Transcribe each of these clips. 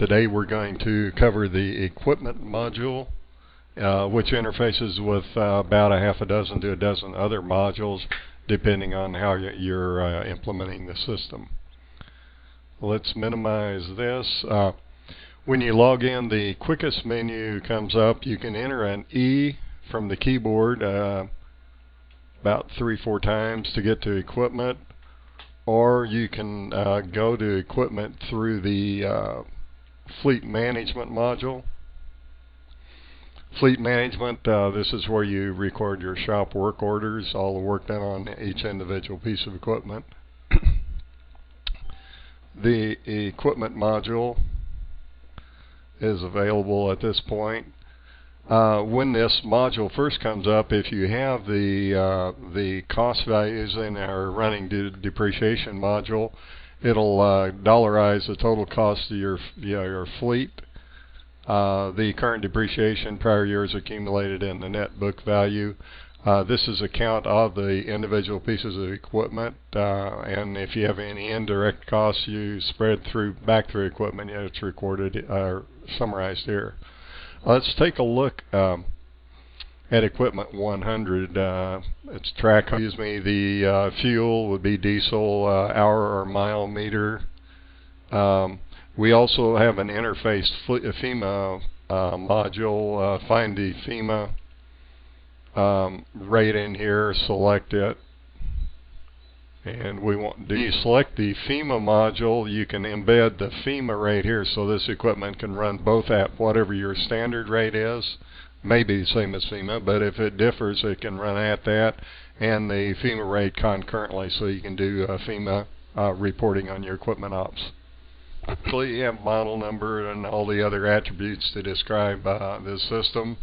Today we're going to cover the equipment module, which interfaces with about a half a dozen to a dozen other modules depending on how you're implementing the system. Let's minimize this. When you log in, the quickest menu comes up. You can enter an E from the keyboard about 3-4 times to get to equipment, or you can go to equipment through the Fleet Management module. Fleet Management, this is where you record your shop work orders, all the work done on each individual piece of equipment. The equipment module is available at this point. When this module first comes up, if you have the cost values in our running depreciation module, it'll dollarize the total cost of your fleet. The current depreciation, prior years accumulated in the net book value. This is a count of the individual pieces of equipment, and if you have any indirect costs you spread back through equipment, it's recorded summarized here. Let's take a look at equipment 100. It's track. The fuel would be diesel, hour or mile meter. We also have an interface FEMA module. Find the FEMA rate in here, select it, and when you select the FEMA module, you can embed the FEMA rate here, so this equipment can run both at whatever your standard rate is. Maybe the same as FEMA, but if it differs, it can run at that and the FEMA rate concurrently, so you can do FEMA reporting on your equipment ops. So you have model number and all the other attributes to describe this system.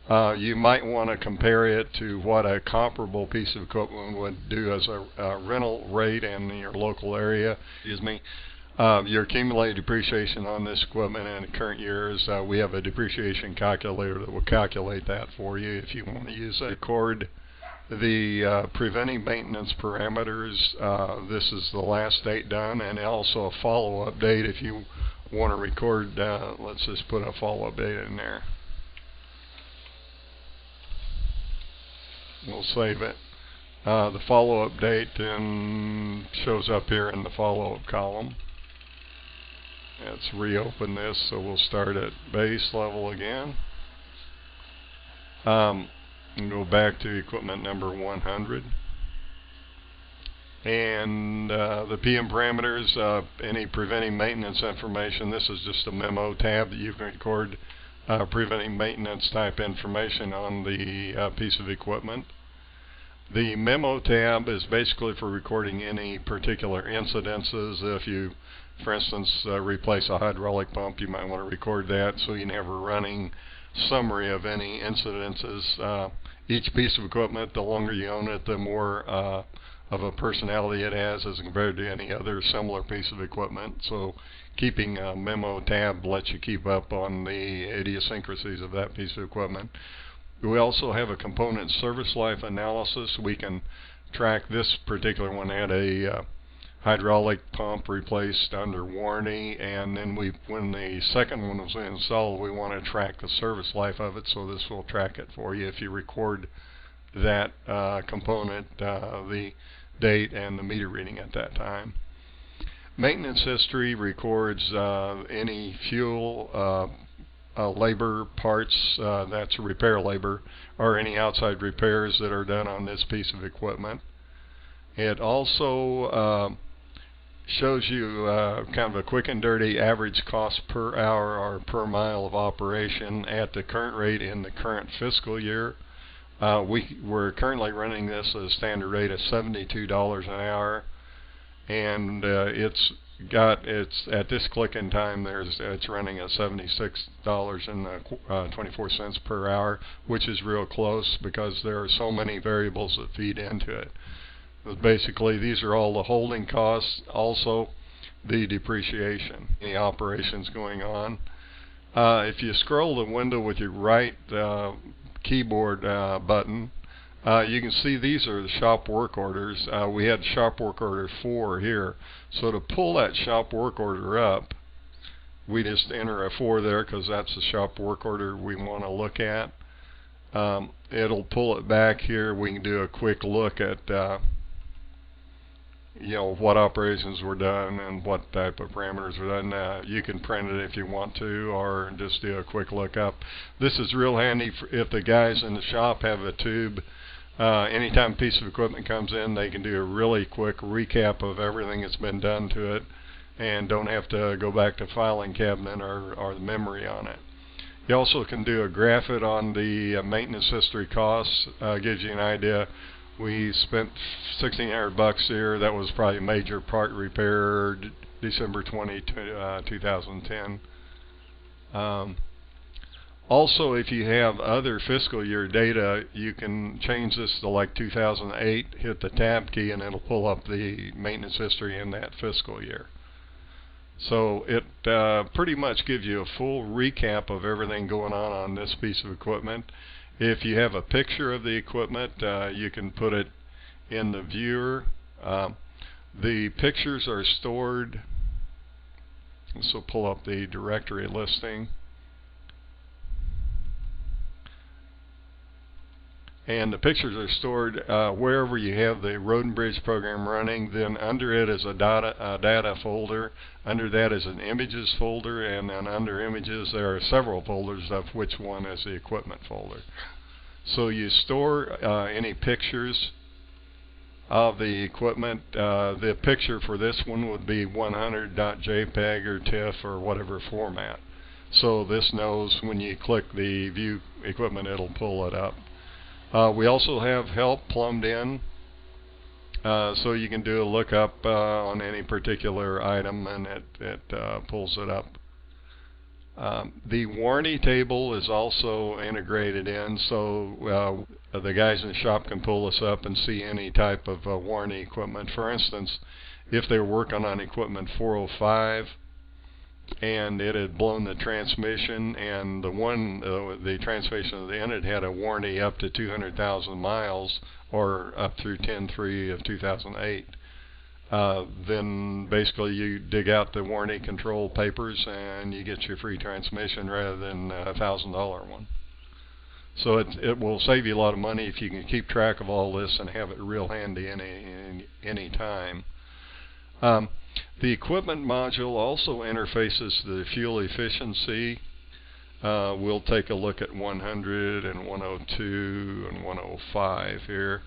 You might want to compare it to what a comparable piece of equipment would do as a rental rate in your local area. Your accumulated depreciation on this equipment in the current years, we have a depreciation calculator that will calculate that for you if you want to use it. Record the preventive maintenance parameters. This is the last date done, and also a follow-up date if you want to record. Let's just put a follow-up date in there. We'll save it. The follow-up date then shows up here in the follow-up column. Let's reopen this, so we'll start at base level again. And go back to equipment number 100. And the PM parameters, any preventive maintenance information, this is just a memo tab that you can record preventive maintenance type information on the piece of equipment. The memo tab is basically for recording any particular incidences. If you, for instance, replace a hydraulic pump, you might want to record that so you can have a running summary of any incidences. Each piece of equipment, the longer you own it, the more of a personality it has as compared to any other similar piece of equipment. So keeping a memo tab lets you keep up on the idiosyncrasies of that piece of equipment. We also have a component service life analysis. We can track this particular one had a hydraulic pump replaced under warranty, and then when the second one was installed, we want to track the service life of it, so this will track it for you if you record that component, the date and the meter reading at that time. Maintenance history records any fuel, labor parts, that's repair labor, or any outside repairs that are done on this piece of equipment. It also shows you kind of a quick and dirty average cost per hour or per mile of operation at the current rate in the current fiscal year. We're currently running this at a standard rate of $72 an hour, and it's at this click-in time it's running at $76.24 per hour, which is real close because there are so many variables that feed into it. But basically, these are all the holding costs, also the depreciation, the operations going on. If you scroll the window with your right keyboard button, you can see these are the shop work orders. We had shop work order 4 here. So to pull that shop work order up, we just enter a 4 there because that's the shop work order we want to look at. It'll pull it back here. We can do a quick look at what operations were done and what type of parameters were done. You can print it if you want to, or just do a quick look up. This is real handy if the guys in the shop have a tube. Anytime a piece of equipment comes in, they can do a really quick recap of everything that's been done to it and don't have to go back to filing cabinet or the memory on it. You also can do a graph it on the maintenance history costs. Gives you an idea. We spent $1,600 here. That was probably major part repair, December 2010. Also, if you have other fiscal year data, you can change this to like 2008, hit the tab key, and it'll pull up the maintenance history in that fiscal year. So it pretty much gives you a full recap of everything going on this piece of equipment. If you have a picture of the equipment, you can put it in the viewer. The pictures are stored. This will pull up the directory listing. And the pictures are stored wherever you have the Road and Bridge program running. Then under it is a data folder. Under that is an images folder, and then under images there are several folders, of which one is the equipment folder. So you store any pictures of the equipment. The picture for this one would be 100.jpg or TIFF or whatever format. So this knows when you click the view equipment, it'll pull it up. We also have help plumbed in, so you can do a lookup on any particular item, and it pulls it up. The warranty table is also integrated in, so the guys in the shop can pull this up and see any type of warranty equipment. For instance, if they were working on equipment 405 and it had blown the transmission, and the transmission at the end, it had a warranty up to 200,000 miles or up through 10/3 of 2008. Then basically you dig out the warranty control papers and you get your free transmission rather than a $1,000 one. So it will save you a lot of money if you can keep track of all this and have it real handy any time. The equipment module also interfaces the fuel efficiency. We'll take a look at 100 and 102 and 105 here.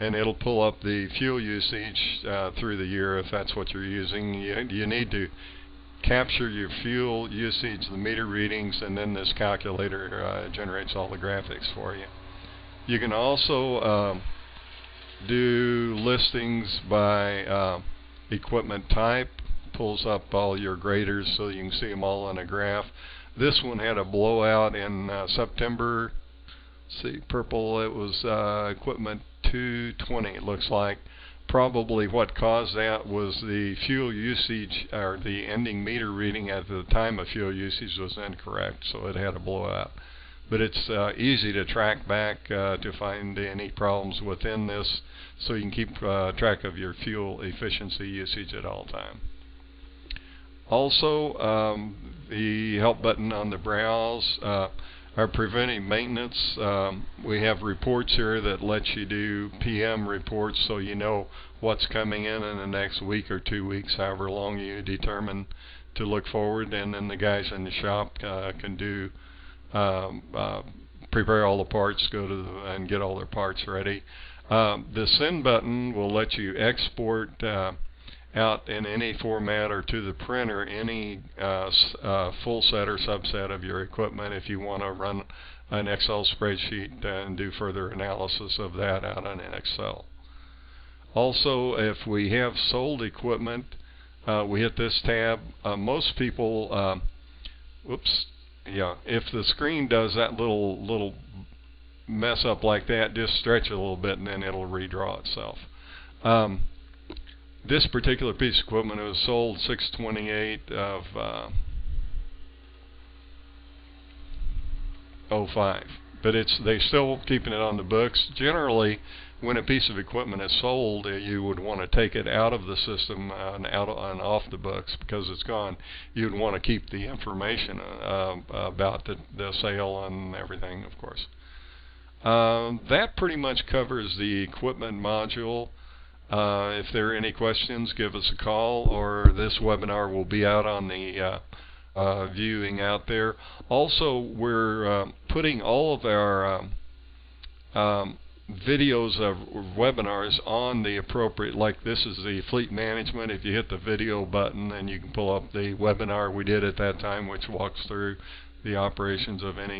And it'll pull up the fuel usage through the year if that's what you're using. You need to capture your fuel usage, the meter readings, and then this calculator generates all the graphics for you. You can also do listings by equipment type. Pulls up all your graders so you can see them all on a graph. This one had a blowout in September. See, purple, it was equipment 220, it looks like. Probably what caused that was the fuel usage, or the ending meter reading at the time of fuel usage was incorrect, so it had a blowout. But it's easy to track back to find any problems within this, so you can keep track of your fuel efficiency usage at all time. Also, the help button on the browse. Our preventive maintenance, we have reports here that let you do PM reports, so you know what's coming in the next week or 2 weeks, however long you determine to look forward, and then the guys in the shop can do prepare all the parts, go to and get all their parts ready. The send button will let you export out in any format or to the printer any full set or subset of your equipment if you want to run an Excel spreadsheet and do further analysis of that out on Excel. Also, if we have sold equipment, we hit this tab. Most people, if the screen does that little mess up like that, just stretch it a little bit and then it'll redraw itself. This particular piece of equipment was sold 6/28 of 05, but they're still keeping it on the books. Generally, when a piece of equipment is sold, you would want to take it out of the system and off the books because it's gone. You'd want to keep the information about the sale and everything, of course. That pretty much covers the equipment module. If there are any questions, give us a call, or this webinar will be out on the viewing out there. Also, we're putting all of our videos of webinars on the appropriate, like this is the fleet management. If you hit the video button, then you can pull up the webinar we did at that time, which walks through the operations of any